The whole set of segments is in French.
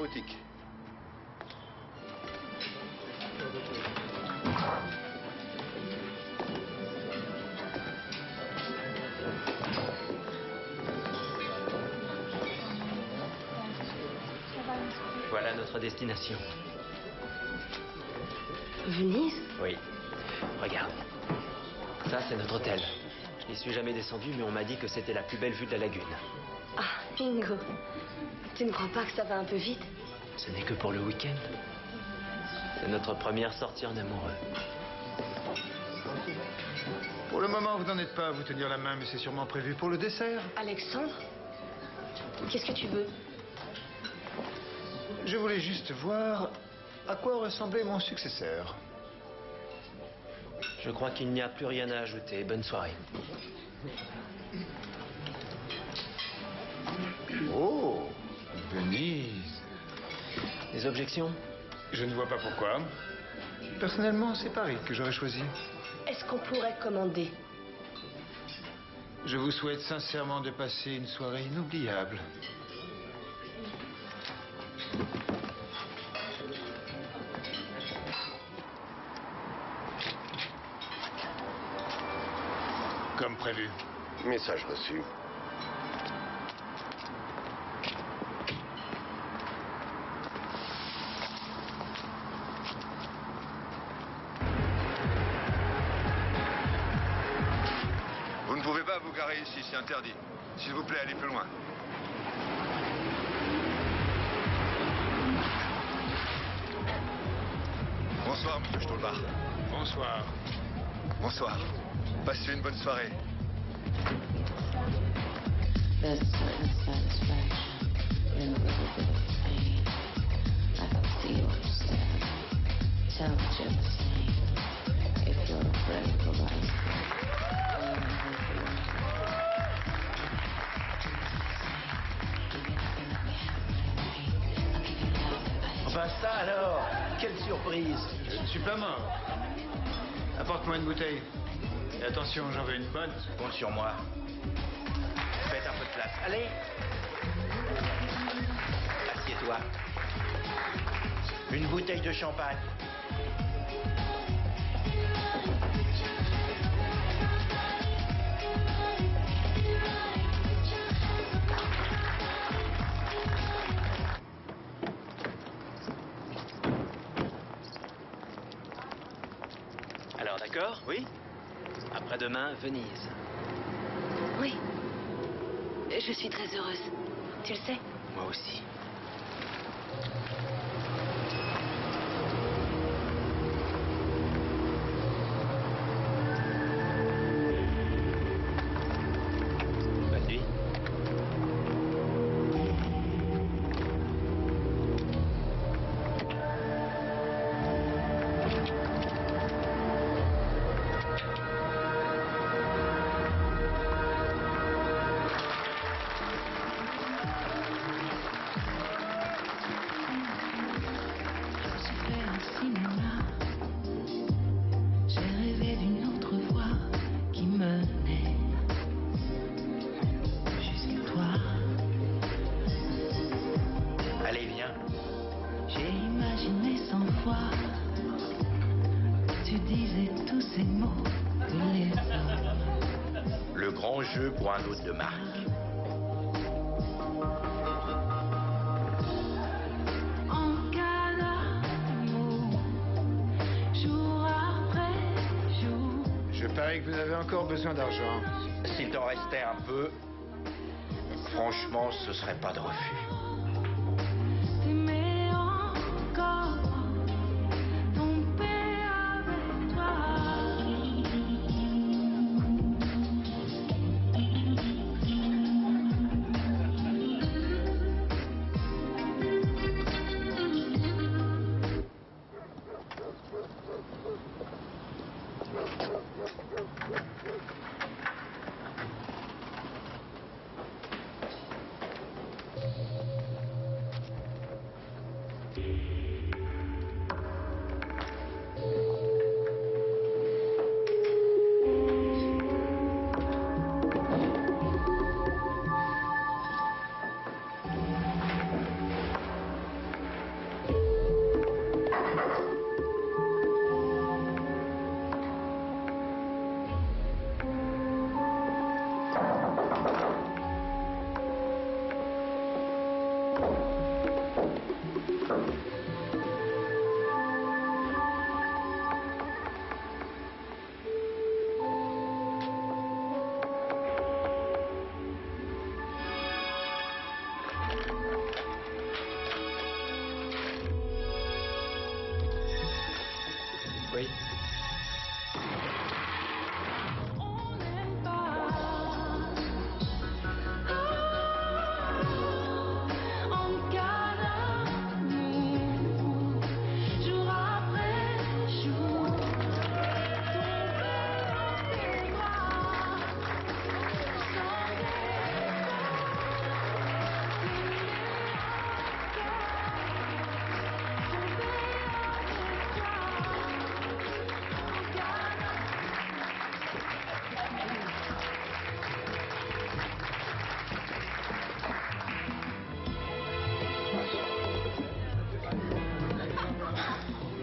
boutique. Voilà notre destination. Venise? Oui. Regarde. Ça, c'est notre hôtel. Je n'y suis jamais descendu, mais on m'a dit que c'était la plus belle vue de la lagune. Ah, Mingo. Tu ne crois pas que ça va un peu vite? Ce n'est que pour le week-end. C'est notre première sortie en amoureux. Pour le moment, vous n'en êtes pas à vous tenir la main, mais c'est sûrement prévu pour le dessert. Alexandre? Qu'est-ce que tu veux? Je voulais juste voir à quoi ressemblait mon successeur. Je crois qu'il n'y a plus rien à ajouter. Bonne soirée. Oh, Venise. Des objections? Je ne vois pas pourquoi. Personnellement, c'est Paris que j'aurais choisi. Est-ce qu'on pourrait commander? Je vous souhaite sincèrement de passer une soirée inoubliable. Comme prévu. Message reçu. Vous ne pouvez pas vous garer ici, c'est interdit. S'il vous plaît, allez plus loin. Bonsoir, monsieur Stolbach. Bonsoir. Bonsoir. Passez une bonne soirée. There's a certain satisfaction in a little bit of pain. I can see you upset. Tell what you're the same. If you're afraid of life, Enfin ça alors! Quelle surprise! Je ne suis pas mort. Apporte-moi une bouteille. Et attention, j'en veux une bonne. Compte sur moi. Faites un peu de place. Allez! Assieds-toi. Une bouteille de champagne. Alors d'accord, oui? Après-demain, Venise. Oui. Je suis très heureuse. Tu le sais? Moi aussi. Bonne nuit. Allez, viens. J'ai imaginé 100 fois que tu disais tous ces mots que les hommes. Le grand jeu pour un hôte de marque. En cas d'amour, jour après jour. Je parie que vous avez encore besoin d'argent. S'il t'en restait un peu, franchement, ce serait pas de refus. T'aimer encore, tomber avec toi.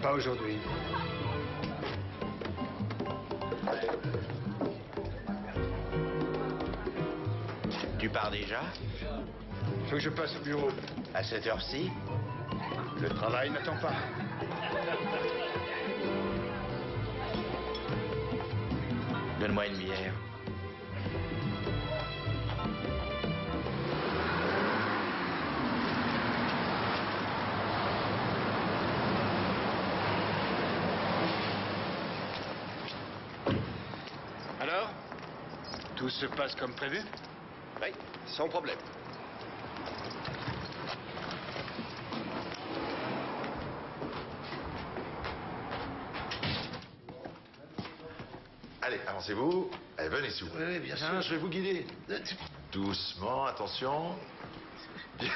Pas aujourd'hui. Tu pars déjà? Faut que je passe au bureau. À cette heure-ci? Le travail n'attend pas. Donne-moi une bière. Alors? Tout se passe comme prévu? Oui, sans problème. Allez, avancez-vous. Allez, venez sous. Oui, bien sûr. Je vais vous guider. Doucement, attention. Bien,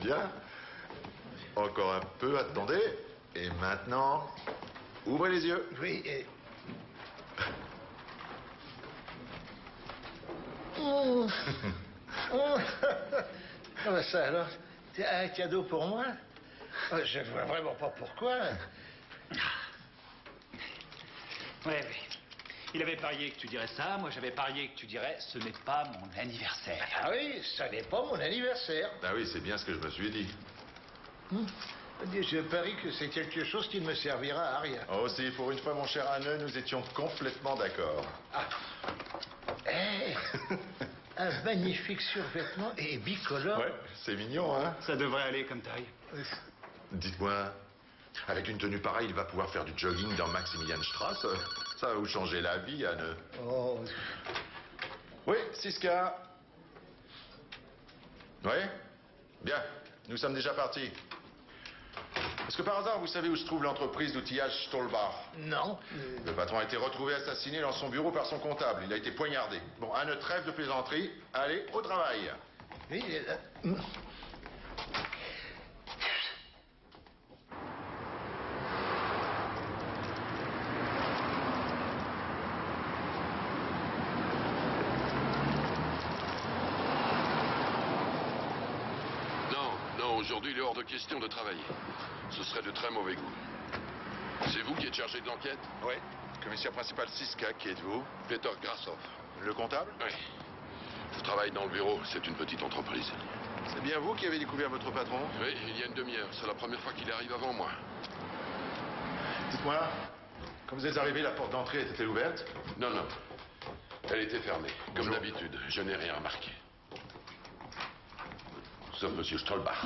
bien. Encore un peu, attendez. Et maintenant, ouvrez les yeux. Oui, et... Ah ben ça alors, c'est un cadeau pour moi? Je ne vois vraiment pas pourquoi. Oui. Il avait parié que tu dirais ça, moi j'avais parié que tu dirais ce n'est pas mon anniversaire. Ah oui, ça n'est pas mon anniversaire. Ah oui, c'est bien ce que je me suis dit. Je parie que c'est quelque chose qui ne me servira à rien. Oh, si, pour une fois, mon cher Hanne, nous étions complètement d'accord. Hey, un magnifique survêtement et bicolore. Ouais, c'est mignon, hein? Ça devrait aller comme taille. Dites-moi, avec une tenue pareille, il va pouvoir faire du jogging dans Maximilianstrasse. Ça va vous changer la vie, Anne. Oh, Oui, Siska. Oui? Bien, nous sommes déjà partis. Est-ce que par hasard, vous savez où se trouve l'entreprise d'outillage Stolbach? non. Le patron a été retrouvé assassiné dans son bureau par son comptable. Il a été poignardé. Bon, Anne, trêve de plaisanterie. Allez, au travail. Oui, Non, aujourd'hui, il est hors de question de travailler. Ce serait de très mauvais goût. C'est vous qui êtes chargé de l'enquête? Oui, commissaire principal Siska, qui êtes-vous? Peter Grasshoff. Le comptable? Oui. Je travaille dans le bureau, c'est une petite entreprise. C'est bien vous qui avez découvert votre patron? Oui, il y a une demi-heure. C'est la première fois qu'il arrive avant moi. Dites-moi, quand vous êtes arrivé, la porte d'entrée était-elle ouverte? Non. Elle était fermée, comme Bonjour. d'habitude. Je n'ai rien remarqué. Sauf Monsieur Stolbach.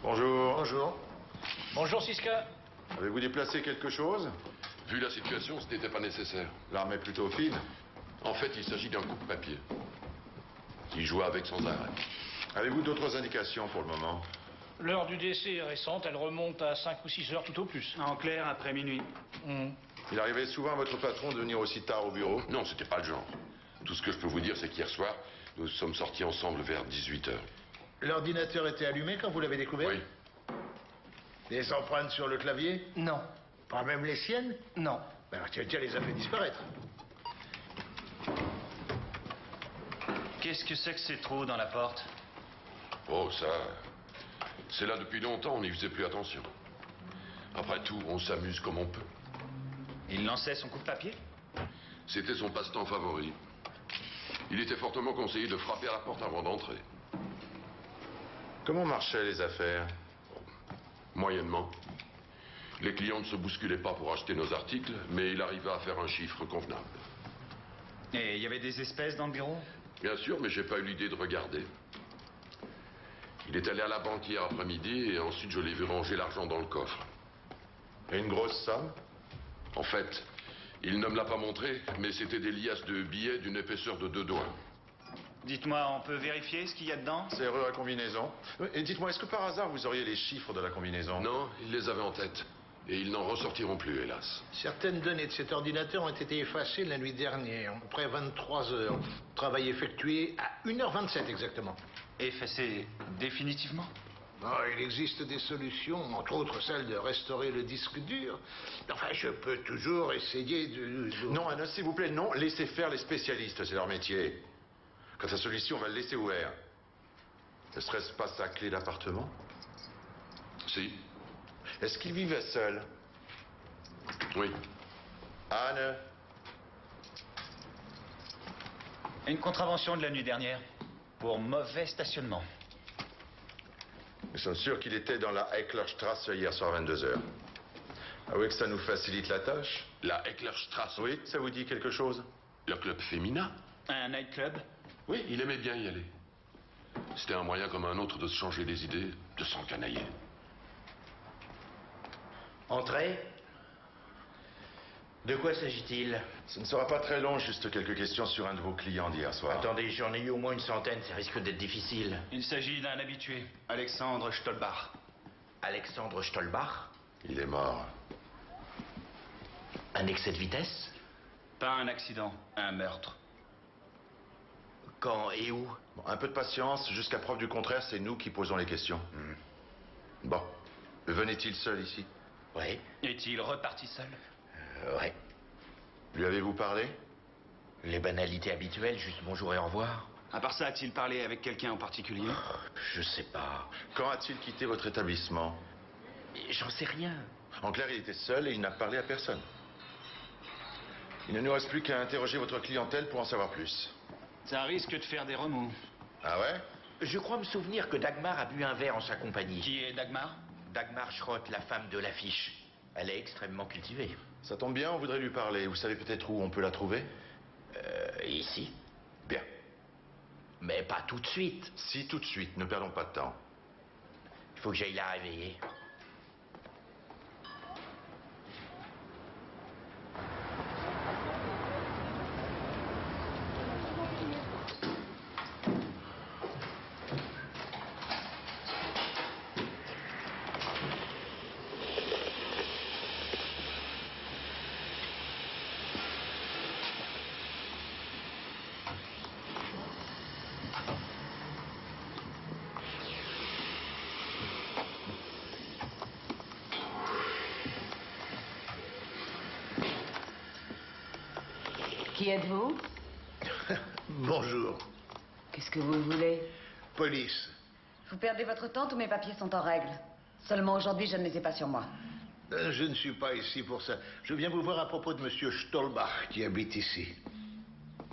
Bonjour. bonjour. Bonjour Siska. Avez-vous déplacé quelque chose? Vu la situation, ce n'était pas nécessaire. L'arme est plutôt fine. En fait, il s'agit d'un coupe-papier. Il joue avec sans arrêt. Avez-vous d'autres indications pour le moment? L'heure du décès est récente, elle remonte à 5 ou 6 heures tout au plus. En clair, après minuit. Il arrivait souvent à votre patron de venir aussi tard au bureau? Non, c'était pas le genre. Tout ce que je peux vous dire, c'est qu'hier soir, nous sommes sortis ensemble vers 18h. L'ordinateur était allumé quand vous l'avez découvert? Oui. Des empreintes sur le clavier? Non. Pas même les siennes? Non. Alors tu les as fait disparaître. Qu'est-ce que c'est que ces trous dans la porte? Oh, ça... C'est là depuis longtemps, on n'y faisait plus attention. Après tout, on s'amuse comme on peut. Il lançait son coup de papier? C'était son passe-temps favori. Il était fortement conseillé de frapper à la porte avant d'entrer. Comment marchaient les affaires? Moyennement. Les clients ne se bousculaient pas pour acheter nos articles, mais il arrivait à faire un chiffre convenable. Et il y avait des espèces dans le bureau? Bien sûr, mais j'ai pas eu l'idée de regarder. Il est allé à la banque hier après-midi et ensuite je l'ai vu ranger l'argent dans le coffre. Et une grosse somme? En fait, il ne me l'a pas montré, mais c'était des liasses de billets d'une épaisseur de 2 doigts. Dites-moi, on peut vérifier ce qu'il y a dedans? Serrure à combinaison. Et dites-moi, est-ce que par hasard vous auriez les chiffres de la combinaison? Non, il les avait en tête. Et ils n'en ressortiront plus, hélas. Certaines données de cet ordinateur ont été effacées la nuit dernière, après 23 heures. Travail effectué à 1h27 exactement. Effacé définitivement? Il existe des solutions, entre autres celle de restaurer le disque dur. Enfin, je peux toujours essayer de... Non, Anne, s'il vous plaît, non. Laissez faire les spécialistes, c'est leur métier. Quant à celui-ci, on va le laisser ouvert. Ne serait-ce pas sa clé d'appartement? Si. Est-ce qu'il vivait seul? Oui. Anne? Une contravention de la nuit dernière. Pour mauvais stationnement. Nous sommes sûrs qu'il était dans la Hecklerstrasse hier soir 22h. Avouez que ça nous facilite la tâche. La Hecklerstrasse. Oui, ça vous dit quelque chose? Le club féminin? Un nightclub? Oui, il aimait bien y aller. C'était un moyen comme un autre de se changer les idées, de s'encanailler. Entrez. De quoi s'agit-il? Ce ne sera pas très long, juste quelques questions sur un de vos clients d'hier soir. Attendez, j'en ai eu au moins une centaine, ça risque d'être difficile. Il s'agit d'un habitué, Alexandre Stolbach. Alexandre Stolbach? Il est mort. Un excès de vitesse? Pas un accident, un meurtre. Quand et où? Bon, un peu de patience, jusqu'à preuve du contraire, c'est nous qui posons les questions. Bon, venait-il seul ici? Oui. Est-il reparti seul? Ouais. Lui avez-vous parlé? Les banalités habituelles, juste bonjour et au revoir. À part ça, a-t-il parlé avec quelqu'un en particulier? Je sais pas. Quand a-t-il quitté votre établissement? J'en sais rien. En clair, il était seul et il n'a parlé à personne. Il ne nous reste plus qu'à interroger votre clientèle pour en savoir plus. Ça risque de faire des remous. Ah ouais? Je crois me souvenir que Dagmar a bu un verre en sa compagnie. Qui est Dagmar? Dagmar Schrott, la femme de l'affiche. Elle est extrêmement cultivée. Ça tombe bien, on voudrait lui parler. Vous savez peut-être où on peut la trouver? Ici. Bien. Mais pas tout de suite. Si, tout de suite, ne perdons pas de temps. Il faut que j'aille la réveiller. Qui êtes-vous? Bonjour. Qu'est-ce que vous voulez? Police. Vous perdez votre temps, tous mes papiers sont en règle. Seulement aujourd'hui, je ne les ai pas sur moi. Je ne suis pas ici pour ça. Je viens vous voir à propos de monsieur Stolbach qui habite ici.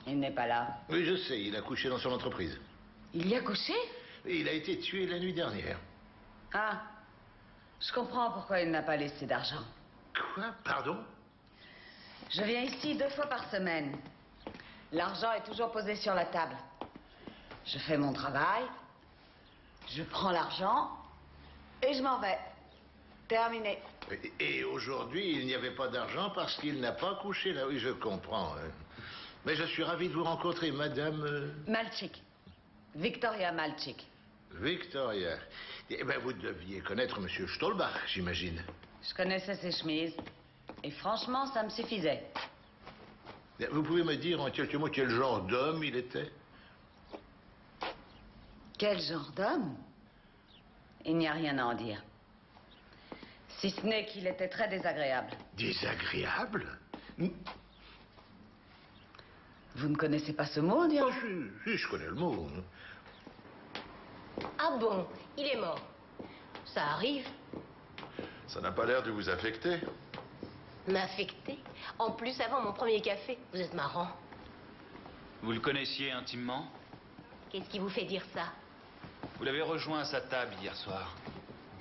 Il n'est pas là. Oui, je sais, il a couché dans son entreprise. Il y a couché? Il a été tué la nuit dernière. Ah, je comprends pourquoi il n'a pas laissé d'argent. Quoi? Pardon? Je viens ici 2 fois par semaine. L'argent est toujours posé sur la table. Je fais mon travail, je prends l'argent et je m'en vais. Terminé. Et aujourd'hui, il n'y avait pas d'argent parce qu'il n'a pas couché là. Oui, je comprends. Mais je suis ravi de vous rencontrer, madame... Malchik. Victoria Malchik. Victoria. Eh bien, vous deviez connaître monsieur Stolbach, j'imagine. Je connaissais ses chemises. Et franchement, ça me suffisait. Vous pouvez me dire en quelques mots quel genre d'homme il était? Quel genre d'homme? Il n'y a rien à en dire. Si ce n'est qu'il était très désagréable. Désagréable? Vous ne connaissez pas ce mot, on dirait? Oh, si, je connais le mot. Ah bon? Il est mort. Ça arrive. Ça n'a pas l'air de vous affecter. M'affecter? En plus, avant mon premier café. Vous êtes marrant. Vous le connaissiez intimement? Qu'est-ce qui vous fait dire ça? Vous l'avez rejoint à sa table hier soir.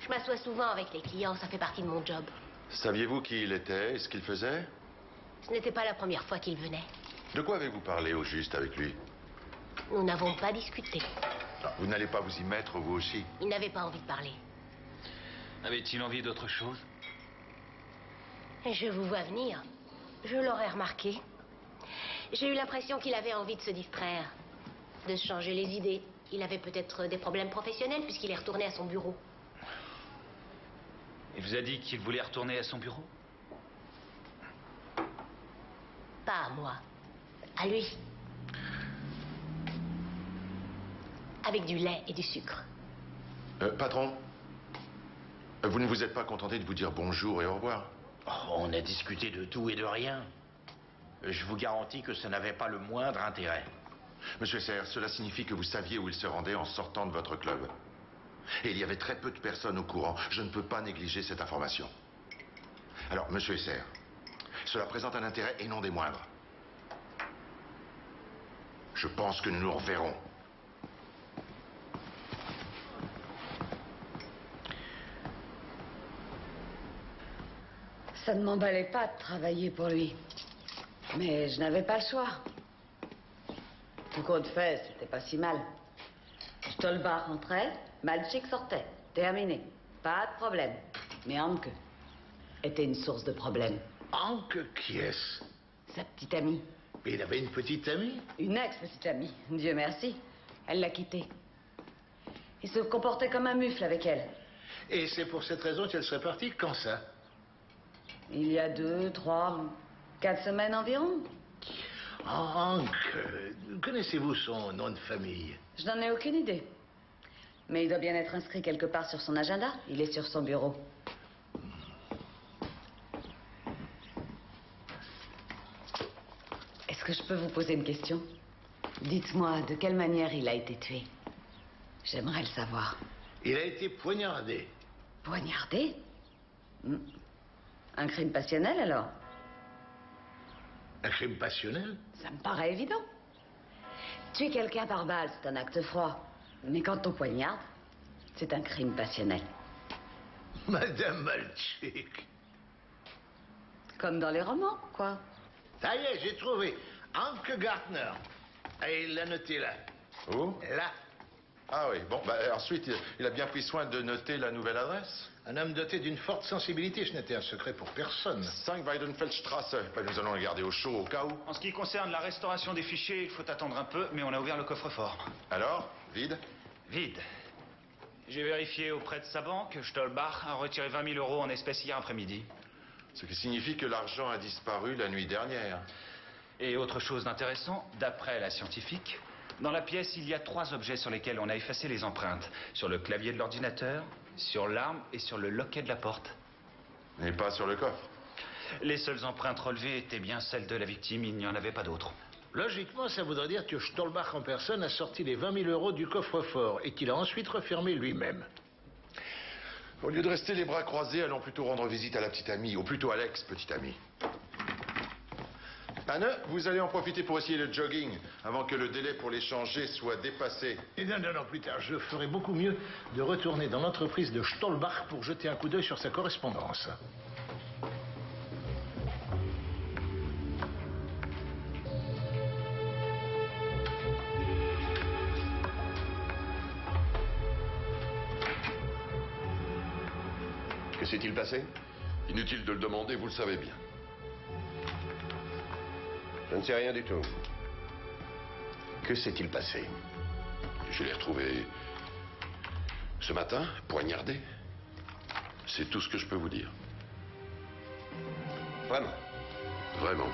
Je m'assois souvent avec les clients, ça fait partie de mon job. Saviez-vous qui il était et ce qu'il faisait? Ce n'était pas la première fois qu'il venait. De quoi avez-vous parlé au juste avec lui? Nous n'avons pas discuté. Vous n'allez pas vous y mettre, vous aussi? Il n'avait pas envie de parler. Avait-il envie d'autre chose? Je vous vois venir. Je l'aurais remarqué. J'ai eu l'impression qu'il avait envie de se distraire, de se changer les idées. Il avait peut-être des problèmes professionnels puisqu'il est retourné à son bureau. Il vous a dit qu'il voulait retourner à son bureau? Pas à moi. À lui. Avec du lait et du sucre. Patron, vous ne vous êtes pas contenté de vous dire bonjour et au revoir? Oh, on a discuté de tout et de rien. Je vous garantis que ça n'avait pas le moindre intérêt. Monsieur Serre, cela signifie que vous saviez où il se rendait en sortant de votre club. Et il y avait très peu de personnes au courant. Je ne peux pas négliger cette information. Alors, monsieur Serre, cela présente un intérêt et non des moindres. Je pense que nous nous reverrons. Ça ne m'emballait pas de travailler pour lui. Mais je n'avais pas le choix. Tout compte fait, c'était pas si mal. Stolbach rentrait, Malchik sortait. Terminé. Pas de problème. Mais Anke était une source de problèmes. Anke, qui est-ce? Sa petite amie. Mais il avait une petite amie? Une ex-petite amie. Dieu merci. Elle l'a quitté. Il se comportait comme un mufle avec elle. Et c'est pour cette raison qu'elle serait partie? Quand ça? Il y a 2, 3, 4 semaines environ. Anke, connaissez-vous son nom de famille? Je n'en ai aucune idée. Mais il doit bien être inscrit quelque part sur son agenda. Il est sur son bureau. Est-ce que je peux vous poser une question? Dites-moi, de quelle manière il a été tué? J'aimerais le savoir. Il a été poignardé. Poignardé? Un crime passionnel, alors? Un crime passionnel? Ça me paraît évident. Tuer quelqu'un par balle, c'est un acte froid. Mais quand on poignarde, c'est un crime passionnel. Madame Malchik. Comme dans les romans, quoi. Ça y est, j'ai trouvé. Anke Gartner. Et il l'a noté là. Où? Là. Ah oui, bon, ensuite, il a bien pris soin de noter la nouvelle adresse. Un homme doté d'une forte sensibilité, ce n'était un secret pour personne. 5 Weidenfeldstrasse. Nous allons le garder au chaud au cas où. En ce qui concerne la restauration des fichiers, il faut attendre un peu, mais on a ouvert le coffre-fort. Alors, vide? Vide. J'ai vérifié auprès de sa banque. Stolbach a retiré 20 000 € en espèces hier après-midi. Ce qui signifie que l'argent a disparu la nuit dernière. Et autre chose d'intéressant, d'après la scientifique, dans la pièce, il y a 3 objets sur lesquels on a effacé les empreintes. Sur le clavier de l'ordinateur, sur l'arme et sur le loquet de la porte. Et pas sur le coffre. Les seules empreintes relevées étaient bien celles de la victime, il n'y en avait pas d'autres. Logiquement, ça voudrait dire que Stolbach en personne a sorti les 20 000 € du coffre-fort et qu'il a ensuite refermé lui-même. Au lieu de rester les bras croisés, allons plutôt rendre visite à la petite amie, ou plutôt à l'ex-petite amie. Anne, vous allez en profiter pour essayer le jogging, avant que le délai pour l'échanger soit dépassé. Et non, plus tard. Je ferais beaucoup mieux de retourner dans l'entreprise de Stolbach pour jeter un coup d'œil sur sa correspondance. Que s'est-il passé? Inutile de le demander, vous le savez bien. Je ne sais rien du tout. Que s'est-il passé? Je l'ai retrouvé ce matin, poignardé. C'est tout ce que je peux vous dire. Vraiment? Vraiment.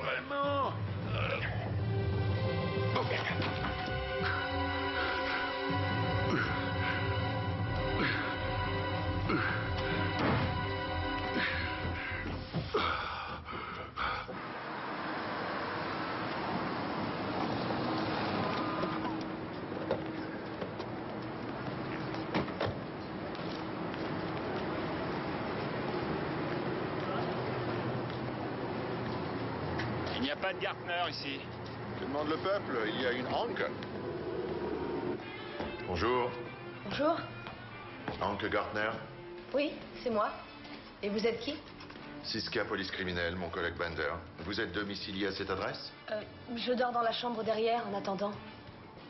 Vraiment? Il n'y a pas de Gartner ici. Que demande le peuple? Il y a une Anke. Bonjour. Bonjour. Anke Gartner. Oui, c'est moi. Et vous êtes qui? Siska, police criminelle, mon collègue Bender. Vous êtes domicilié à cette adresse? Je dors dans la chambre derrière en attendant.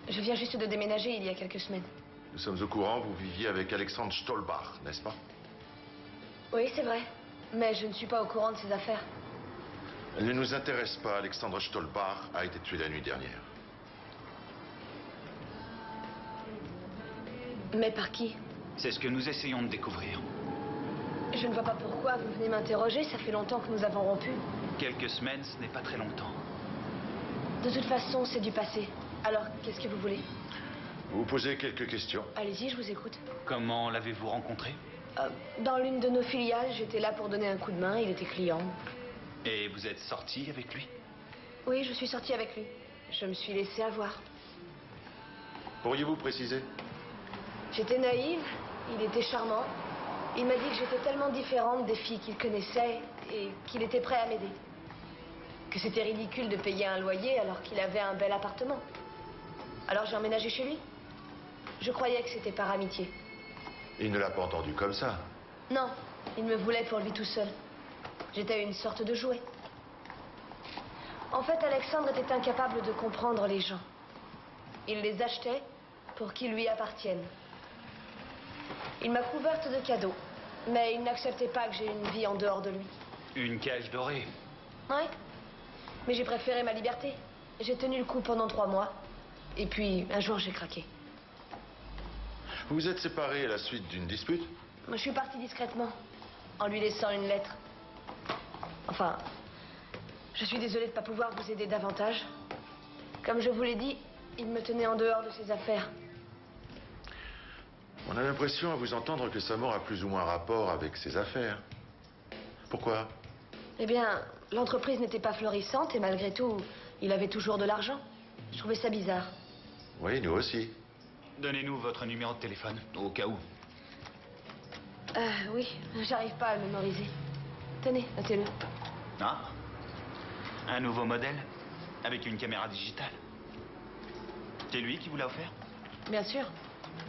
Je viens juste de déménager il y a quelques semaines. Nous sommes au courant, vous viviez avec Alexandre Stolbach, n'est-ce pas? Oui, c'est vrai. Mais je ne suis pas au courant de ces affaires. Elle ne nous intéresse pas. Alexandre Stolbach a été tué la nuit dernière. Mais par qui? C'est ce que nous essayons de découvrir. Je ne vois pas pourquoi vous venez m'interroger. Ça fait longtemps que nous avons rompu. Quelques semaines, ce n'est pas très longtemps. De toute façon, c'est du passé. Alors, qu'est-ce que vous voulez? Vous posez quelques questions. Allez-y, je vous écoute. Comment l'avez-vous rencontré? Dans l'une de nos filiales, j'étais là pour donner un coup de main, il était client. Et vous êtes sorti avec lui? Oui, je suis sortie avec lui. Je me suis laissée avoir. Pourriez-vous préciser? J'étais naïve, il était charmant. Il m'a dit que j'étais tellement différente des filles qu'il connaissait et qu'il était prêt à m'aider. Que c'était ridicule de payer un loyer alors qu'il avait un bel appartement. Alors j'ai emménagé chez lui. Je croyais que c'était par amitié. Il ne l'a pas entendu comme ça. Non, il me voulait pour lui tout seul. J'étais une sorte de jouet. En fait, Alexandre était incapable de comprendre les gens. Il les achetait pour qu'ils lui appartiennent. Il m'a couverte de cadeaux, mais il n'acceptait pas que j'ai une vie en dehors de lui. Une cage dorée. Oui, mais j'ai préféré ma liberté. J'ai tenu le coup pendant 3 mois, et puis un jour j'ai craqué. Vous vous êtes séparés à la suite d'une dispute? Je suis partie discrètement, en lui laissant une lettre. Enfin, je suis désolée de ne pas pouvoir vous aider davantage. Comme je vous l'ai dit, il me tenait en dehors de ses affaires. On a l'impression à vous entendre que sa mort a plus ou moins rapport avec ses affaires. Pourquoi? Eh bien, l'entreprise n'était pas florissante et malgré tout, il avait toujours de l'argent. Je trouvais ça bizarre. Oui, nous aussi. Donnez-nous votre numéro de téléphone, au cas où. Oui, j'arrive pas à le mémoriser. Tenez, notez-le. Ah, un nouveau modèle avec une caméra digitale. C'est lui qui vous l'a offert? Bien sûr.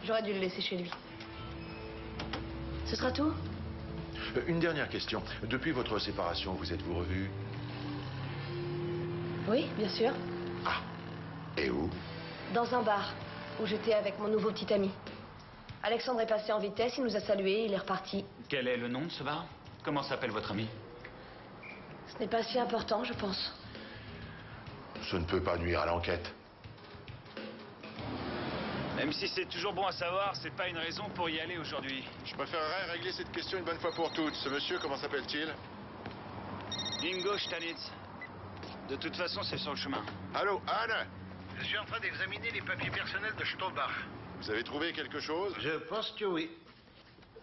J'aurais dû le laisser chez lui. Ce sera tout? Une dernière question. Depuis votre séparation, vous êtes-vous revus? Oui, bien sûr. Ah. Et où? Dans un bar, où j'étais avec mon nouveau petit ami. Alexandre est passé en vitesse, il nous a salués, il est reparti. Quel est le nom de ce bar? Comment s'appelle votre ami? Ce n'est pas si important, je pense. Ce ne peut pas nuire à l'enquête. Même si c'est toujours bon à savoir, c'est pas une raison pour y aller aujourd'hui. Je préférerais régler cette question une bonne fois pour toutes. Ce monsieur, comment s'appelle-t-il? Ingo Stanitz. De toute façon, c'est sur le chemin. Allô, Anne? Je suis en train d'examiner les papiers personnels de Stolbach. Vous avez trouvé quelque chose? Je pense que oui.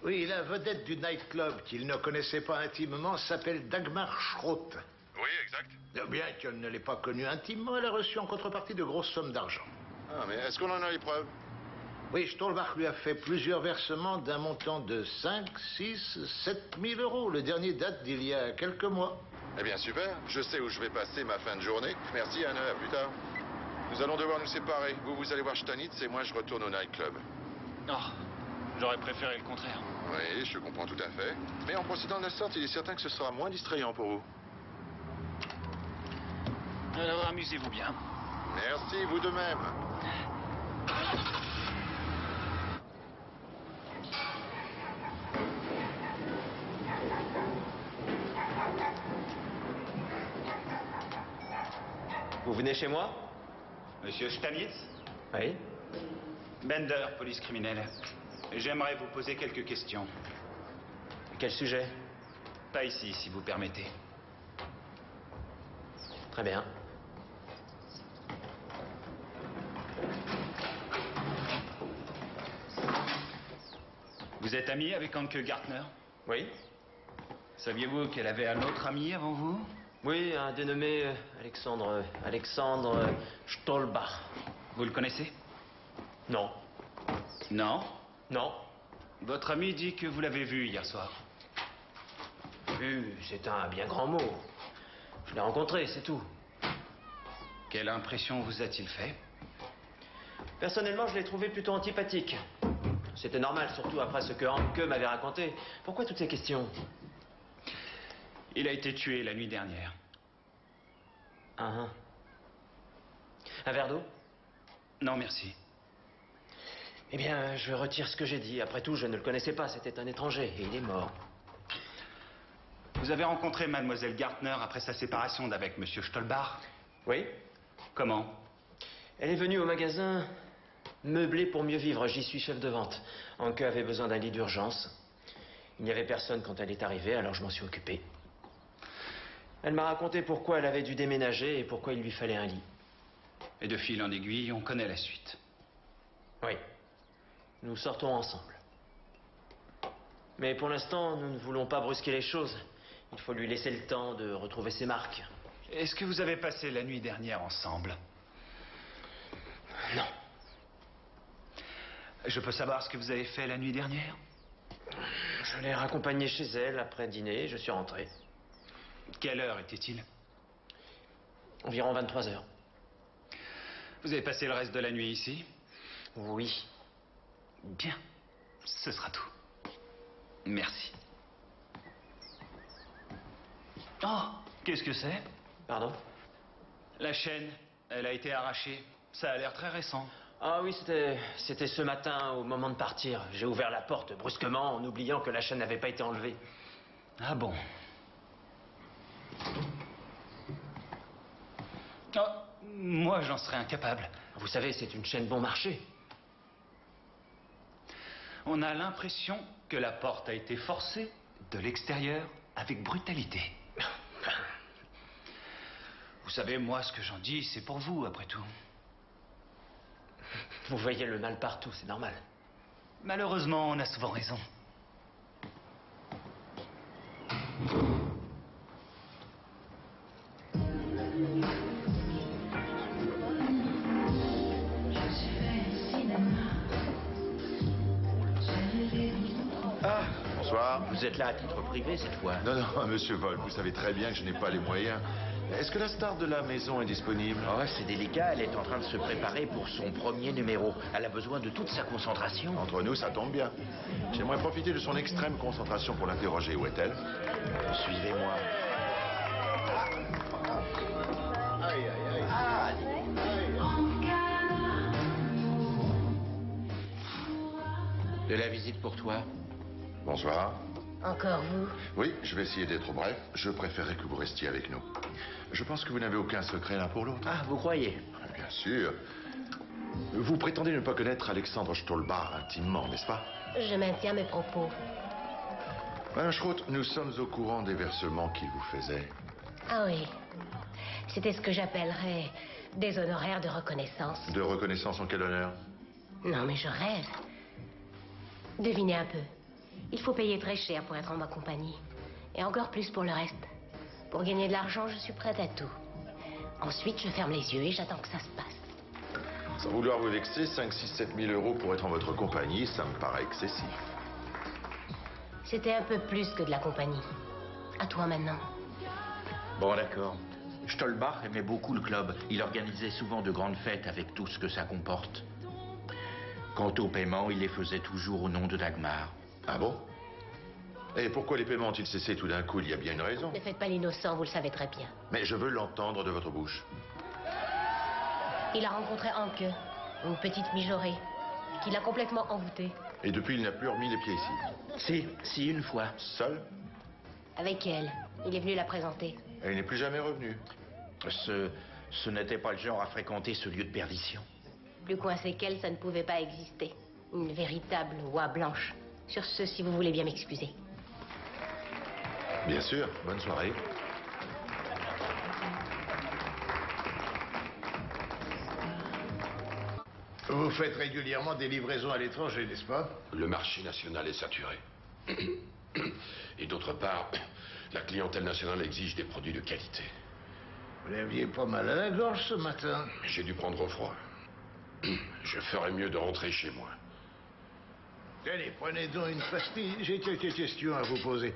Oui, la vedette du nightclub qu'il ne connaissait pas intimement s'appelle Dagmar Schroth. Oui, exact. Bien qu'elle ne l'ait pas connue intimement, elle a reçu en contrepartie de grosses sommes d'argent. Ah, mais est-ce qu'on en a les preuves? Oui, Stolbach lui a fait plusieurs versements d'un montant de 5, 6, 7 000 euros. Le dernier date d'il y a quelques mois. Eh bien, super. Je sais où je vais passer ma fin de journée. Merci, Anne. À plus tard. Nous allons devoir nous séparer. Vous allez voir Stanitz et moi, je retourne au nightclub. Oh, j'aurais préféré le contraire. Oui, je comprends tout à fait. Mais en procédant de la sorte, il est certain que ce sera moins distrayant pour vous. Alors, amusez-vous bien. Merci, vous de même. Vous venez chez moi? Monsieur Stanitz? Oui. Bender, police criminelle. J'aimerais vous poser quelques questions. Quel sujet? Pas ici, si vous permettez. Très bien. Vous êtes ami avec Anke Gartner? Oui. Saviez-vous qu'elle avait un autre ami avant vous? Oui, un dénommé Alexandre Stolbach. Vous le connaissez? Non. Non? Non. Votre ami dit que vous l'avez vu hier soir. Vu, c'est un bien grand mot. Je l'ai rencontré, c'est tout. Quelle impression vous a-t-il fait? Personnellement, je l'ai trouvé plutôt antipathique. C'était normal, surtout après ce que Anke m'avait raconté. Pourquoi toutes ces questions? Il a été tué la nuit dernière. Un verre d'eau? Non, merci. Eh bien, je retire ce que j'ai dit. Après tout, je ne le connaissais pas. C'était un étranger et il est mort. Vous avez rencontré mademoiselle Gartner après sa séparation d'avec monsieur Stolbach? Oui. Comment? Elle est venue au magasin meublé pour mieux vivre. J'y suis chef de vente. Anke avait besoin d'un lit d'urgence. Il n'y avait personne quand elle est arrivée, alors je m'en suis occupé. Elle m'a raconté pourquoi elle avait dû déménager et pourquoi il lui fallait un lit. Et de fil en aiguille, on connaît la suite. Oui. Nous sortons ensemble. Mais pour l'instant, nous ne voulons pas brusquer les choses. Il faut lui laisser le temps de retrouver ses marques. Est-ce que vous avez passé la nuit dernière ensemble? Non. Je peux savoir ce que vous avez fait la nuit dernière? Je l'ai raccompagnée chez elle après dîner et je suis rentré. Quelle heure était-il? Environ 23 heures. Vous avez passé le reste de la nuit ici? Oui. Bien. Ce sera tout. Merci. Oh, qu'est-ce que c'est? Pardon? La chaîne, elle a été arrachée. Ça a l'air très récent. Ah oui, c'était ce matin au moment de partir. J'ai ouvert la porte brusquement en oubliant que la chaîne n'avait pas été enlevée. Ah bon? Oh, moi j'en serais incapable. Vous savez, c'est une chaîne bon marché. On a l'impression que la porte a été forcée de l'extérieur avec brutalité. Vous savez, moi, ce que j'en dis, c'est pour vous, après tout. Vous voyez le mal partout, c'est normal. Malheureusement, on a souvent raison. Ah, bonsoir. Vous êtes là à titre privé cette fois? Non, non, monsieur Volk, vous savez très bien que je n'ai pas les moyens. Est-ce que la star de la maison est disponible? Oh, c'est délicat, elle est en train de se préparer pour son premier numéro. Elle a besoin de toute sa concentration. Entre nous, ça tombe bien. J'aimerais profiter de son extrême concentration pour l'interroger. Où est-elle? Suivez-moi. Aïe, aïe, aïe. De la visite pour toi. Bonsoir. Encore vous? Oui, je vais essayer d'être bref. Je préférerais que vous restiez avec nous. Je pense que vous n'avez aucun secret l'un pour l'autre. Ah, vous croyez? Bien sûr. Vous prétendez ne pas connaître Alexandre Stolbar intimement, n'est-ce pas? Je maintiens mes propos. Madame Schroth, nous sommes au courant des versements qu'il vous faisait. Ah oui. C'était ce que j'appellerais des honoraires de reconnaissance. De reconnaissance en quel honneur? Non, mais je rêve. Devinez un peu. Il faut payer très cher pour être en ma compagnie. Et encore plus pour le reste. Pour gagner de l'argent, je suis prête à tout. Ensuite, je ferme les yeux et j'attends que ça se passe. Sans vouloir vous vexer, 5, 6, 7 000 euros pour être en votre compagnie, ça me paraît excessif. C'était un peu plus que de la compagnie. À toi maintenant. Bon, d'accord. Stolbach aimait beaucoup le club. Il organisait souvent de grandes fêtes avec tout ce que ça comporte. Quant aux paiements, il les faisait toujours au nom de Dagmar. Ah bon? Et pourquoi les paiements ont-ils cessé tout d'un coup? Il y a bien une raison. Ne faites pas l'innocent, vous le savez très bien. Mais je veux l'entendre de votre bouche. Il a rencontré Anke, une petite mijaurée, qui l'a complètement envoûté. Et depuis, il n'a plus remis les pieds ici? Si, une fois. Seul? Avec elle. Il est venu la présenter. Et il n'est plus jamais revenu? Ce n'était pas le genre à fréquenter ce lieu de perdition. Plus coincé qu'elle, ça ne pouvait pas exister. Une véritable oie blanche. Sur ce, si vous voulez bien m'excuser. Bien sûr. Bonne soirée. Vous faites régulièrement des livraisons à l'étranger, n'est-ce pas? Le marché national est saturé. Et d'autre part, la clientèle nationale exige des produits de qualité. Vous l'aviez pas mal à la gorge ce matin. J'ai dû prendre froid. Je ferais mieux de rentrer chez moi. Allez, prenez donc une pastille. J'ai quelques questions à vous poser.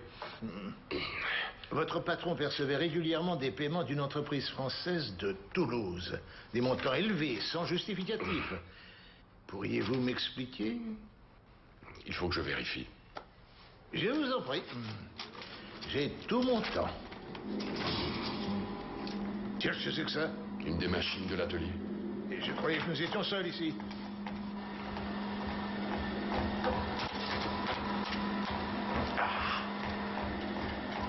Votre patron percevait régulièrement des paiements d'une entreprise française de Toulouse. Des montants élevés, sans justificatif. Pourriez-vous m'expliquer? Il faut que je vérifie. Je vous en prie. J'ai tout mon temps. Qu'est-ce que c'est que ça? Une des machines de l'atelier. Et je croyais que nous étions seuls ici. Ah.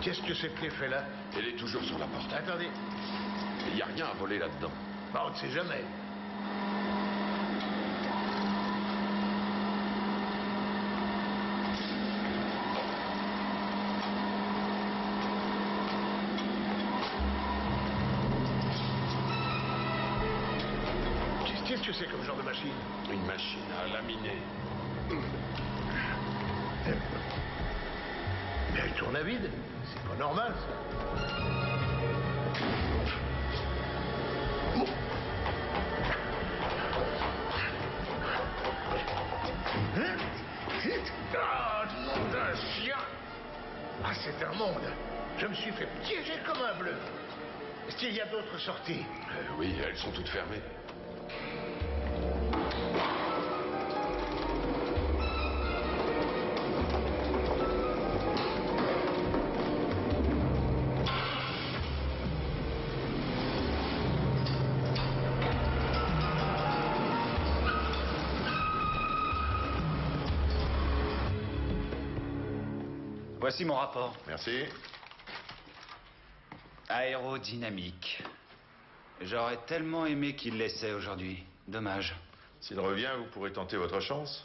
Qu'est-ce que c'est que l'effet-là? Elle est toujours sur la porte. Attendez. Il n'y a rien à voler là-dedans. Bah, on ne sait jamais. Qu'est-ce que c'est comme genre de machine? Une machine à laminer. ton avide. C'est pas normal, ça. Ah, nom d'un chien! Ah, c'est un monde. Je me suis fait piéger comme un bleu. Est-ce qu'il y a d'autres sorties? Oui, elles sont toutes fermées. Voici mon rapport. Merci. Aérodynamique. J'aurais tellement aimé qu'il l'essaie aujourd'hui. Dommage. S'il revient, vous pourrez tenter votre chance.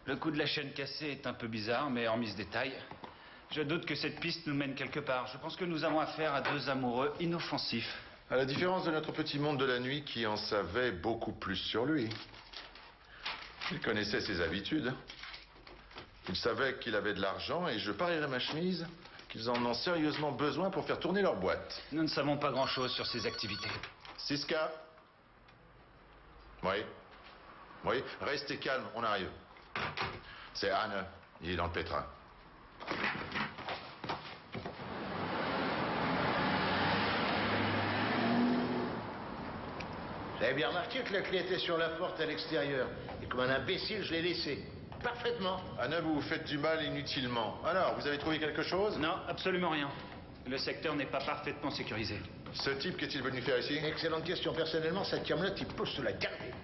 Le coup de la chaîne cassée est un peu bizarre, mais hormis ce détail, je doute que cette piste nous mène quelque part. Je pense que nous avons affaire à deux amoureux inoffensifs. À la différence de notre petit monde de la nuit qui en savait beaucoup plus sur lui. Il connaissait ses habitudes. Il savait qu'il avait de l'argent et je parierais ma chemise qu'ils en ont sérieusement besoin pour faire tourner leur boîte. Nous ne savons pas grand-chose sur ses activités. Siska. Oui. Oui, restez calme, on arrive. C'est Anne, il est dans le pétrin. J'avais bien remarqué que la clé était sur la porte à l'extérieur. Et comme un imbécile, je l'ai laissée. Parfaitement. Anna, vous vous faites du mal inutilement. Alors, vous avez trouvé quelque chose? Non, absolument rien. Le secteur n'est pas parfaitement sécurisé. Ce type qu'est-il venu faire ici? Excellente question. Personnellement, cette camelote, il peut se la garder.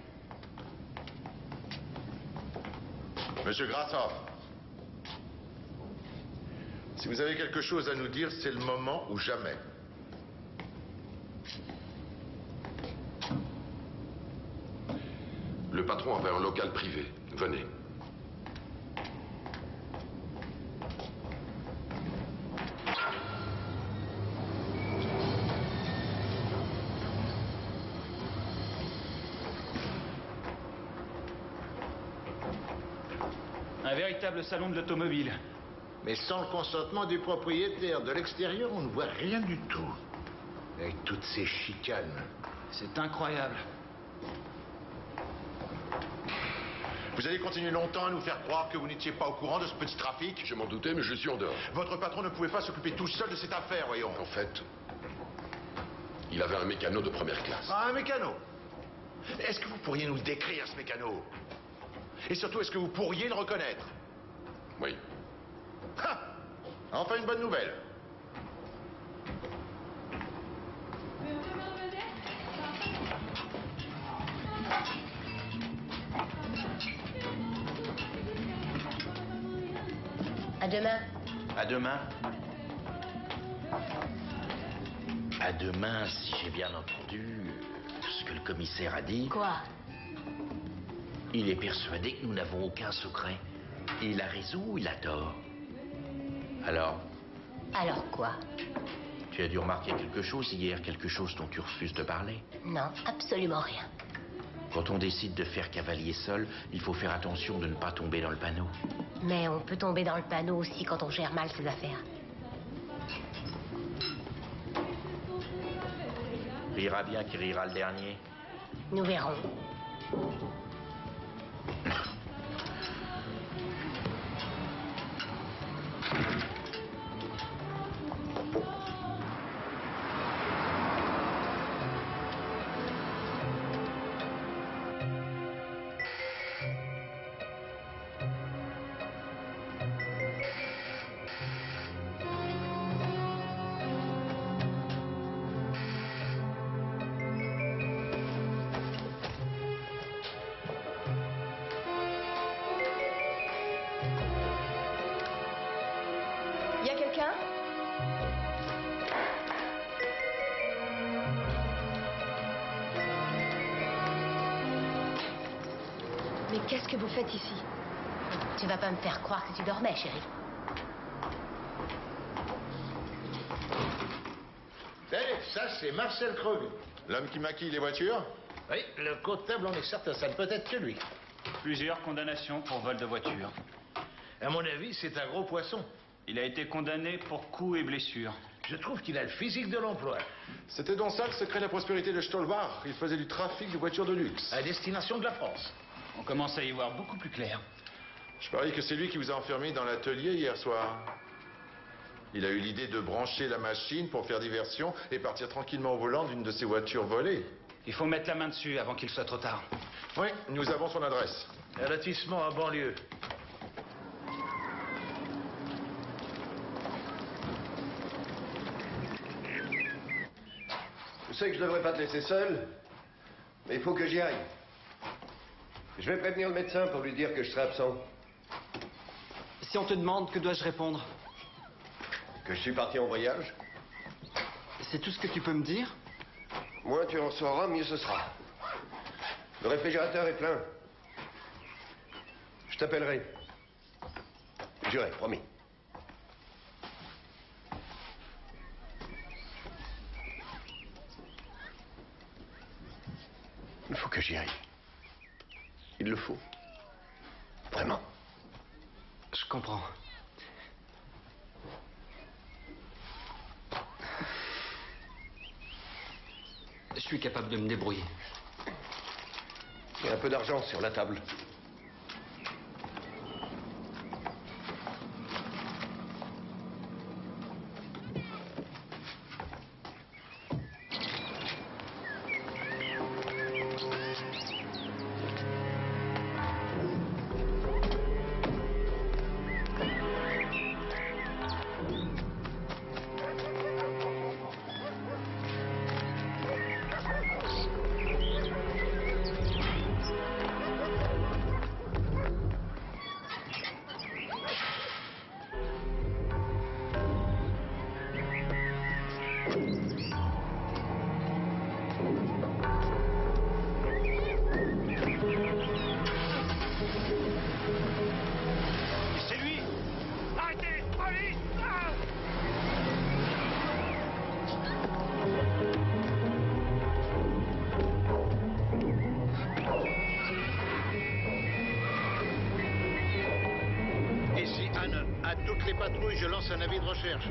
Monsieur Grassoff, si vous avez quelque chose à nous dire, c'est le moment ou jamais. Le patron avait un local privé. Venez. Un véritable salon de l'automobile. Mais sans le consentement du propriétaire. De l'extérieur, on ne voit rien du tout. Avec toutes ces chicanes. C'est incroyable. Vous allez continuer longtemps à nous faire croire que vous n'étiez pas au courant de ce petit trafic? Je m'en doutais, mais je suis en dehors. Votre patron ne pouvait pas s'occuper tout seul de cette affaire, voyons. En fait, il avait un mécano de première classe. Ah, un mécano? Est-ce que vous pourriez nous le décrire, ce mécano? Et surtout, est-ce que vous pourriez le reconnaître? Oui. Ha! Enfin une bonne nouvelle. À demain. À demain. À demain, si j'ai bien entendu ce que le commissaire a dit. Quoi? Il est persuadé que nous n'avons aucun secret. Il a raison ou il a tort? Alors? Alors quoi? Tu as dû remarquer quelque chose hier, quelque chose dont tu refuses de parler? Non, absolument rien. Quand on décide de faire cavalier seul, il faut faire attention de ne pas tomber dans le panneau. Mais on peut tomber dans le panneau aussi quand on gère mal ses affaires. Rira bien qui rira le dernier. Nous verrons. Y a quelqu'un? Mais qu'est-ce que vous faites ici? Tu vas pas me faire croire que tu dormais, chérie. Eh, ça, c'est Marcel Krug. L'homme qui maquille les voitures? Oui, le comptable en est certain, ça ne peut être que lui. Plusieurs condamnations pour vol de voiture. À mon avis, c'est un gros poisson. Il a été condamné pour coups et blessures. Je trouve qu'il a le physique de l'emploi. C'était donc ça le secret de la prospérité de Stolbach. Il faisait du trafic de voitures de luxe. À destination de la France. On commence à y voir beaucoup plus clair. Je parie que c'est lui qui vous a enfermé dans l'atelier hier soir. Il a eu l'idée de brancher la machine pour faire diversion et partir tranquillement au volant d'une de ses voitures volées. Il faut mettre la main dessus avant qu'il soit trop tard. Oui, nous avons son adresse. Un lotissement en banlieue. Je sais que je devrais pas te laisser seul, mais il faut que j'y aille. Je vais prévenir le médecin pour lui dire que je serai absent. Si on te demande, que dois-je répondre? Que je suis parti en voyage. C'est tout ce que tu peux me dire? Moins tu en sauras, mieux ce sera. Le réfrigérateur est plein. Je t'appellerai. Juré, promis. Il faut que j'y aille. Il le faut. Vraiment. Je comprends. Je suis capable de me débrouiller. Il y a un peu d'argent sur la table. C'est lui! Arrêtez! Police! Ah! Ici Anne, à toutes les patrouilles, je lance un avis de recherche.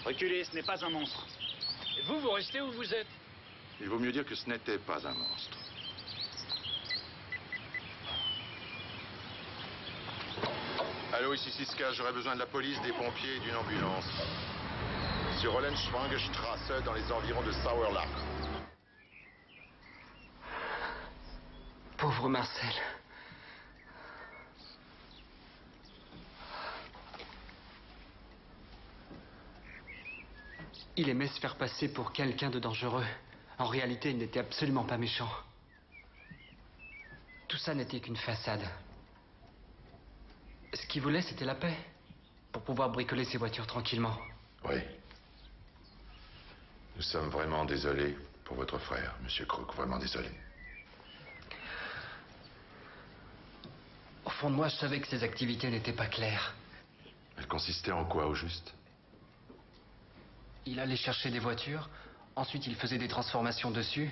Reculez, ce n'est pas un monstre. Et vous, vous restez où vous êtes? Il vaut mieux dire que ce n'était pas un monstre. Allô, ici Siska, j'aurais besoin de la police, des pompiers et d'une ambulance. Sur Rollenschwangstrasse, dans les environs de Sauerlach. Pauvre Marcel. Il aimait se faire passer pour quelqu'un de dangereux. En réalité, il n'était absolument pas méchant. Tout ça n'était qu'une façade. Ce qu'il voulait, c'était la paix. Pour pouvoir bricoler ses voitures tranquillement. Oui. Nous sommes vraiment désolés pour votre frère, Monsieur Crook. Vraiment désolés. Au fond de moi, je savais que ses activités n'étaient pas claires. Elles consistaient en quoi, au juste? Il allait chercher des voitures, ensuite il faisait des transformations dessus,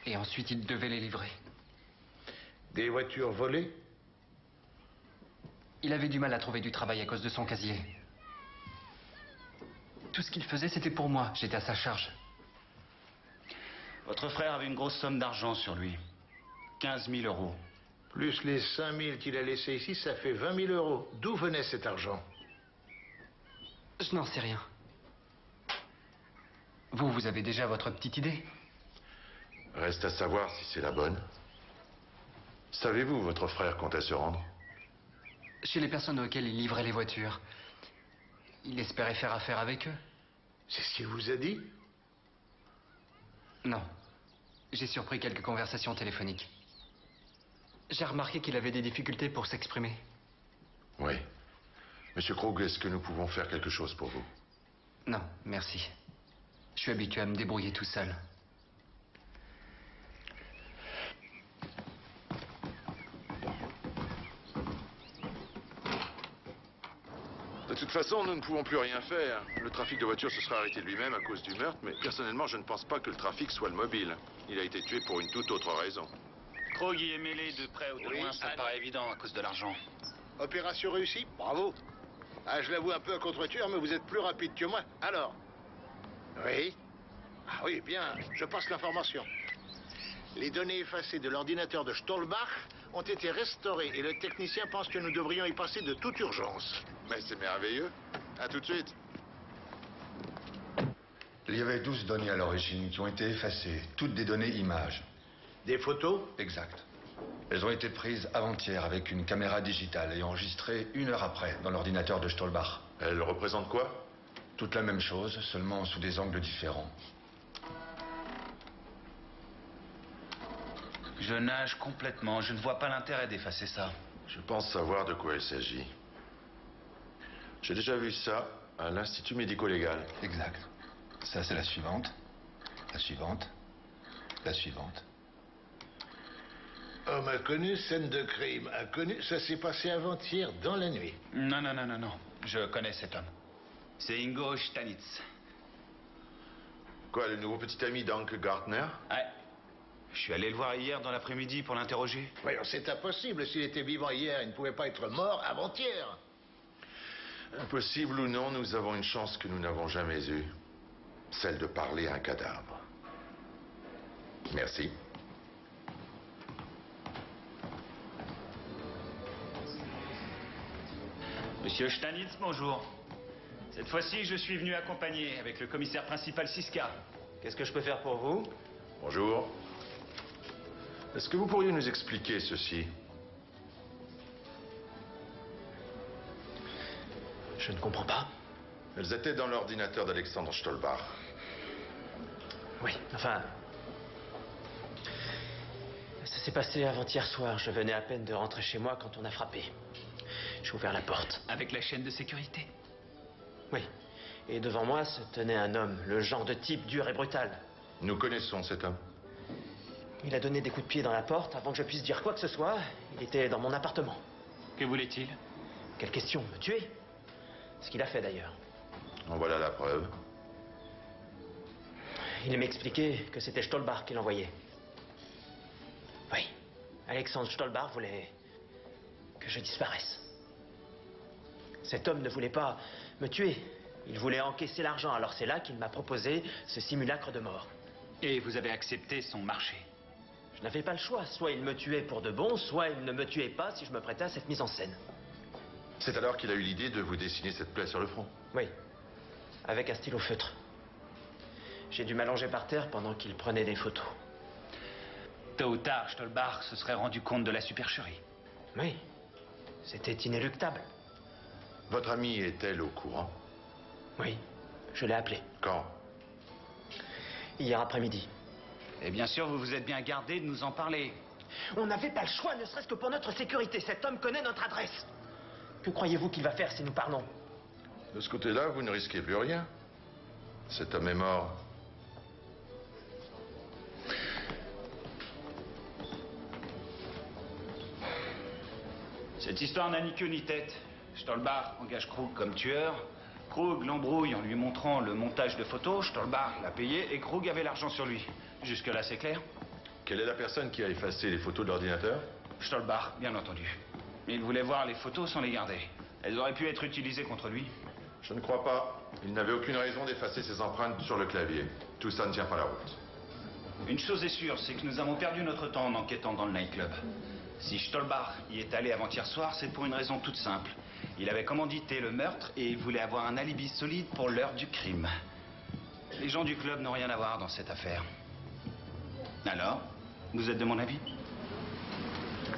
et ensuite il devait les livrer. Des voitures volées? Il avait du mal à trouver du travail à cause de son casier. Tout ce qu'il faisait, c'était pour moi. J'étais à sa charge. Votre frère avait une grosse somme d'argent sur lui. 15 000 euros. Plus les 5 000 qu'il a laissés ici, ça fait 20 000 euros. D'où venait cet argent? Je n'en sais rien. Vous avez déjà votre petite idée? Reste à savoir si c'est la bonne. Savez-vous où votre frère comptait se rendre? Chez les personnes auxquelles il livrait les voitures. Il espérait faire affaire avec eux. C'est ce qu'il vous a dit? Non. J'ai surpris quelques conversations téléphoniques. J'ai remarqué qu'il avait des difficultés pour s'exprimer. Oui. Monsieur Krug, est-ce que nous pouvons faire quelque chose pour vous? Non, merci. Je suis habitué à me débrouiller tout seul. De toute façon, nous ne pouvons plus rien faire. Le trafic de voitures se sera arrêté de lui-même à cause du meurtre, mais personnellement, je ne pense pas que le trafic soit le mobile. Il a été tué pour une toute autre raison. Krug y est mêlé de près ou de loin, ça me paraît évident à cause de l'argent. Opération réussie? Bravo. Ah, je l'avoue un peu à contre-cœur, mais vous êtes plus rapide que moi. Alors? Oui? Ah oui, bien, je passe l'information. Les données effacées de l'ordinateur de Stolbach ont été restaurées et le technicien pense que nous devrions y passer de toute urgence. Mais c'est merveilleux. À tout de suite. Il y avait 12 données à l'origine qui ont été effacées, toutes des données images. Des photos? Exact. Elles ont été prises avant-hier avec une caméra digitale et enregistrées 1 heure après dans l'ordinateur de Stolbach. Elles représentent quoi? Toute la même chose, seulement sous des angles différents. Je nage complètement. Je ne vois pas l'intérêt d'effacer ça. Je pense savoir de quoi il s'agit. J'ai déjà vu ça à l'Institut médico-légal. Exact. Ça, c'est la suivante. La suivante. La suivante. Homme inconnu, scène de crime inconnu. Ça s'est passé avant-hier dans la nuit. Non. Je connais cet homme. C'est Ingo Stanitz. Quoi, le nouveau petit ami d'Anke Gartner? Ouais. Je suis allé le voir hier dans l'après-midi pour l'interroger. Voyons, c'est impossible. S'il était vivant hier, il ne pouvait pas être mort avant-hier. Impossible ou non, nous avons une chance que nous n'avons jamais eue. Celle de parler à un cadavre. Merci. Monsieur Stanitz, bonjour. Cette fois-ci, je suis venu accompagner avec le commissaire principal Siska. Qu'est-ce que je peux faire pour vous? Bonjour. Est-ce que vous pourriez nous expliquer ceci? Je ne comprends pas. Elles étaient dans l'ordinateur d'Alexandre Stolbach. Oui, enfin... Ça s'est passé avant-hier soir. Je venais à peine de rentrer chez moi quand on a frappé. J'ai ouvert la porte. Avec la chaîne de sécurité? Oui. Et devant moi se tenait un homme, le genre de type dur et brutal. Nous connaissons cet homme. Il a donné des coups de pied dans la porte avant que je puisse dire quoi que ce soit. Il était dans mon appartement. Que voulait-il? Quelle question? Me tuer? Ce qu'il a fait d'ailleurs. En voilà la preuve. Il m'expliquait que c'était Stolbach qui l'envoyait. Oui. Alexandre Stolbach voulait que je disparaisse. Cet homme ne voulait pas me tuer. Il voulait encaisser l'argent. Alors c'est là qu'il m'a proposé ce simulacre de mort. Et vous avez accepté son marché? Je n'avais pas le choix. Soit il me tuait pour de bon, soit il ne me tuait pas si je me prêtais à cette mise en scène. C'est alors qu'il a eu l'idée de vous dessiner cette plaie sur le front? Oui. Avec un stylo feutre. J'ai dû m'allonger par terre pendant qu'il prenait des photos. Tôt ou tard, Stolbach se serait rendu compte de la supercherie. Oui. C'était inéluctable. Votre amie est-elle au courant? Oui. Je l'ai appelée. Quand? Hier après-midi. Et bien sûr, vous vous êtes bien gardé de nous en parler. On n'avait pas le choix, ne serait-ce que pour notre sécurité. Cet homme connaît notre adresse. Que croyez-vous qu'il va faire si nous parlons? De ce côté-là, vous ne risquez plus rien. Cet homme est mort. Cette histoire n'a ni queue ni tête. Stolbach engage Krug comme tueur. Krug l'embrouille en lui montrant le montage de photos. Stolbach l'a payé et Krug avait l'argent sur lui. Jusque-là, c'est clair? Quelle est la personne qui a effacé les photos de l'ordinateur? Stolbach, bien entendu. Mais il voulait voir les photos sans les garder. Elles auraient pu être utilisées contre lui. Je ne crois pas. Il n'avait aucune raison d'effacer ses empreintes sur le clavier. Tout ça ne tient pas la route. Une chose est sûre, c'est que nous avons perdu notre temps en enquêtant dans le nightclub. Si Stolbach y est allé avant-hier soir, c'est pour une raison toute simple. Il avait commandité le meurtre et il voulait avoir un alibi solide pour l'heure du crime. Les gens du club n'ont rien à voir dans cette affaire. Alors, vous êtes de mon avis?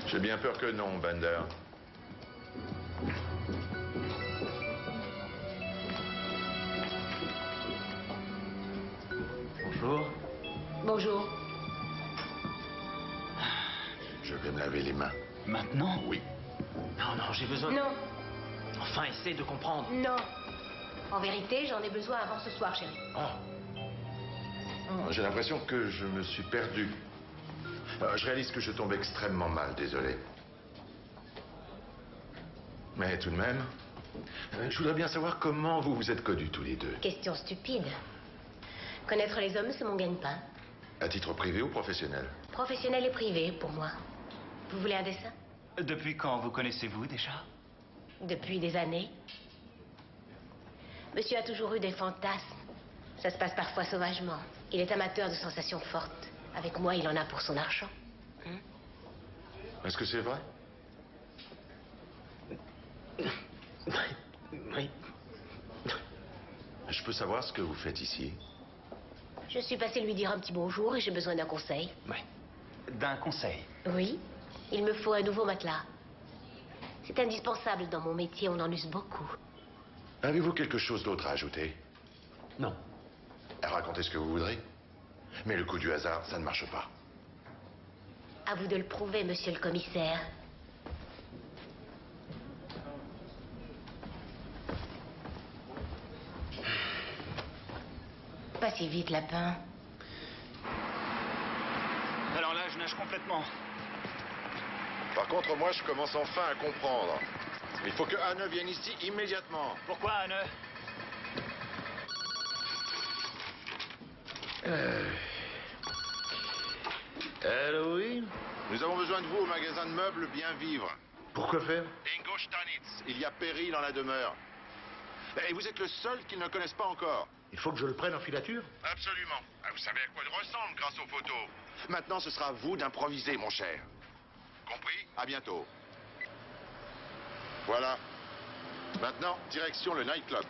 J'ai bien peur que non, Bender. Bonjour. Bonjour. Je vais me laver les mains. Maintenant? Oui. Non, non, j'ai besoin... Non, Enfin, essaie de comprendre. non. En vérité, j'en ai besoin avant ce soir, chérie. J'ai l'impression que je me suis perdu. Je réalise que je tombe extrêmement mal, désolé. Mais tout de même, je voudrais bien savoir comment vous vous êtes connus tous les deux. Question stupide. Connaître les hommes, c'est mon gagne-pain. À titre privé ou professionnel? Professionnel et privé, pour moi. Vous voulez un dessin? Depuis quand vous connaissez-vous déjà? Depuis des années. Monsieur a toujours eu des fantasmes. Ça se passe parfois sauvagement. Il est amateur de sensations fortes. Avec moi, il en a pour son argent. Est-ce que c'est vrai? Oui. Je peux savoir ce que vous faites ici? Je suis passée lui dire un petit bonjour et j'ai besoin d'un conseil. Oui. D'un conseil? Oui. Il me faut un nouveau matelas. C'est indispensable dans mon métier, on en use beaucoup. Avez-vous quelque chose d'autre à ajouter? Non. Racontez ce que vous voudrez. Mais le coup du hasard, ça ne marche pas. À vous de le prouver, monsieur le commissaire. Pas si vite, lapin. Alors là, je nage complètement. Par contre, moi, je commence enfin à comprendre. Il faut que Anne vienne ici immédiatement. Pourquoi, Anne? Allô, oui? Nous avons besoin de vous au magasin de meubles Bien Vivre. Pourquoi faire? Ingo Stanitz, il y a péril dans la demeure. Et vous êtes le seul qu'ils ne connaissent pas encore. Il faut que je le prenne en filature? Absolument. Vous savez à quoi il ressemble grâce aux photos. Maintenant, ce sera à vous d'improviser, mon cher. Compris? À bientôt. Voilà. Maintenant, direction le nightclub.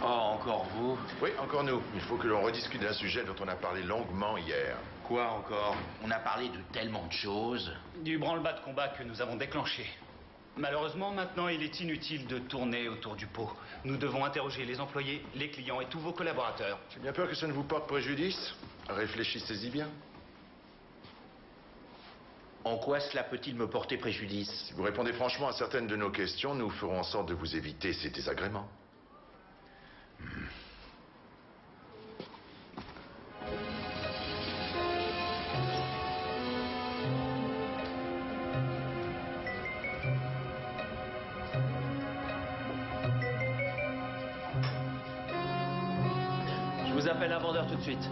Oh, encore vous? Oui, encore nous. Il faut que l'on rediscute d'un sujet dont on a parlé longuement hier. Quoi encore? On a parlé de tellement de choses. Du branle-bas de combat que nous avons déclenché. Malheureusement, maintenant, il est inutile de tourner autour du pot. Nous devons interroger les employés, les clients et tous vos collaborateurs. J'ai bien peur que ça ne vous porte préjudice. Réfléchissez-y bien. En quoi cela peut-il me porter préjudice? Si vous répondez franchement à certaines de nos questions, nous ferons en sorte de vous éviter ces désagréments. Je vous appelle un vendeur tout de suite.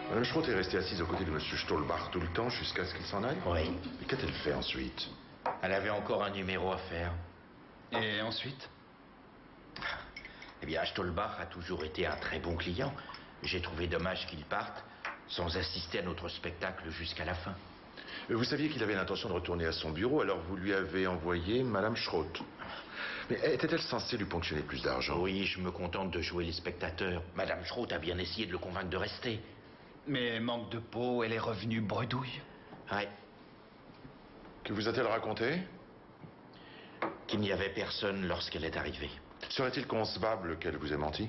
Madame Schrott est restée assise aux côtés de M. Stolbach tout le temps jusqu'à ce qu'il s'en aille? Oui. Et qu'a-t-elle fait ensuite? Elle avait encore un numéro à faire. Et ensuite? Eh bien, Stolbach a toujours été un très bon client. J'ai trouvé dommage qu'il parte sans assister à notre spectacle jusqu'à la fin. Vous saviez qu'il avait l'intention de retourner à son bureau, alors vous lui avez envoyé Madame Schrott. Mais était-elle censée lui ponctionner plus d'argent? Oui, je me contente de jouer les spectateurs. Madame Schrott a bien essayé de le convaincre de rester. Mais manque de peau, elle est revenue bredouille. Ouais. Que vous a-t-elle raconté? Qu'il n'y avait personne lorsqu'elle est arrivée. Serait-il concevable qu'elle vous ait menti?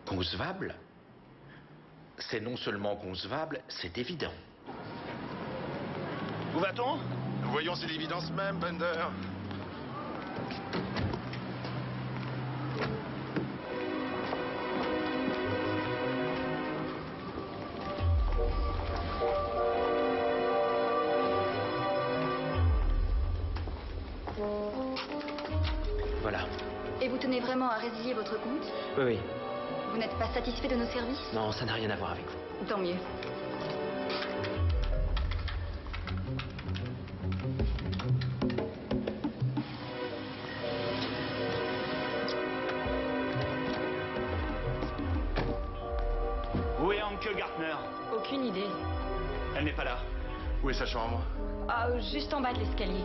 Concevable? C'est non seulement concevable, c'est évident. Où va-t-on? Nous voyons, c'est l'évidence même, Bender. Voilà. Et vous tenez vraiment à résilier votre compte? Oui, oui. Vous n'êtes pas satisfait de nos services? Non, ça n'a rien à voir avec vous. Tant mieux. Où est Anke Gartner? Aucune idée. Elle n'est pas là. Où est sa chambre? Ah, juste en bas de l'escalier.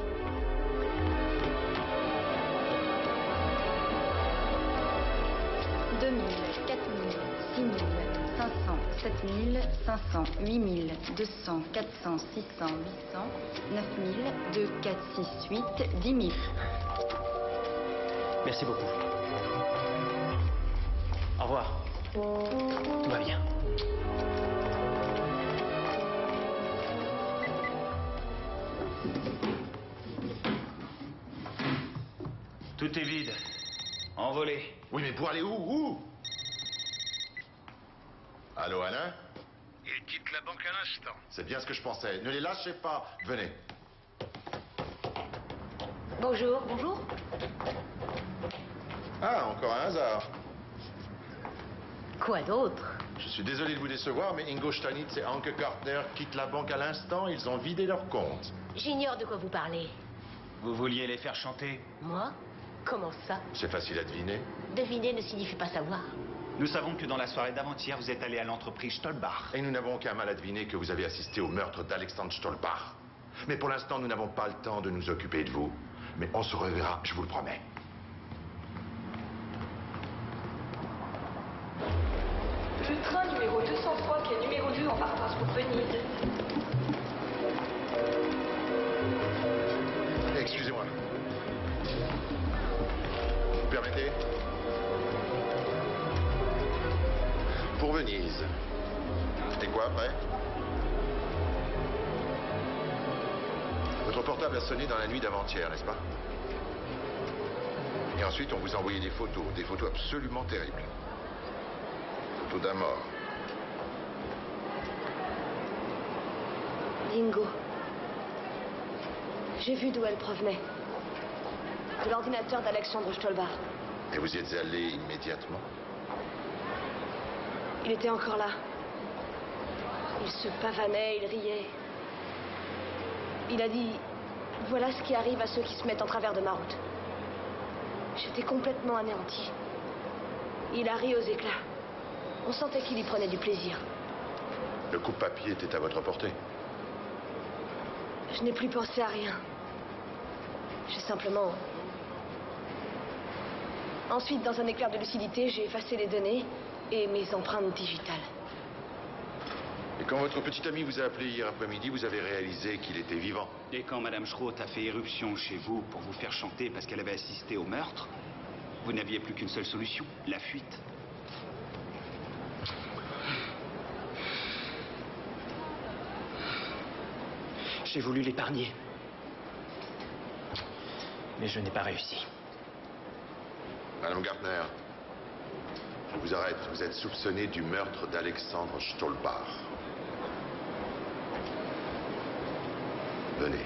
« 2000, 4000, 6000, 500, 7000, 500, 8000, 200, 400, 600, 800, 9000, 2, 4, 6, 8, 10 000. Merci beaucoup. Au revoir. Tout va bien. Tout est vide. Envolé. Oui, mais pour aller où? Allô, Alain? Il quitte la banque à l'instant. C'est bien ce que je pensais. Ne les lâchez pas. Venez. Bonjour. Bonjour. Ah, encore un hasard. Quoi d'autre? Je suis désolé de vous décevoir, mais Ingo Stanitz et Anke Gartner quittent la banque à l'instant. Ils ont vidé leur compte. J'ignore de quoi vous parlez. Vous vouliez les faire chanter? Moi? Comment ça? C'est facile à deviner. Deviner ne signifie pas savoir. Nous savons que dans la soirée d'avant-hier, vous êtes allé à l'entreprise Stolbach. Et nous n'avons aucun mal à deviner que vous avez assisté au meurtre d'Alexandre Stolbach. Mais pour l'instant, nous n'avons pas le temps de nous occuper de vous. Mais on se reverra, je vous le promets. Le train numéro 203 qui est numéro 2 en partance pour Venise. Excusez-moi. Vous permettez? Pour Venise. Et quoi après? Votre portable a sonné dans la nuit d'avant-hier, n'est-ce pas? Et ensuite, on vous a envoyé des photos absolument terribles. Photos d'un mort. Dingo. J'ai vu d'où elle provenait. De l'ordinateur d'Alexandre Stolbach. Et vous y êtes allé immédiatement? Il était encore là. Il se pavanait, il riait. Il a dit, voilà ce qui arrive à ceux qui se mettent en travers de ma route. J'étais complètement anéanti. Il a ri aux éclats. On sentait qu'il y prenait du plaisir. Le coupe-papier était à votre portée. Je n'ai plus pensé à rien. J'ai simplement... Ensuite, dans un éclair de lucidité, j'ai effacé les données et mes empreintes digitales. Et quand votre petit ami vous a appelé hier après-midi, vous avez réalisé qu'il était vivant. Et quand Madame Schroth a fait éruption chez vous pour vous faire chanter parce qu'elle avait assisté au meurtre, vous n'aviez plus qu'une seule solution, la fuite. J'ai voulu l'épargner. Mais je n'ai pas réussi. Madame Gartner, je vous arrête. Vous êtes soupçonné du meurtre d'Alexandre Stolbach. Venez.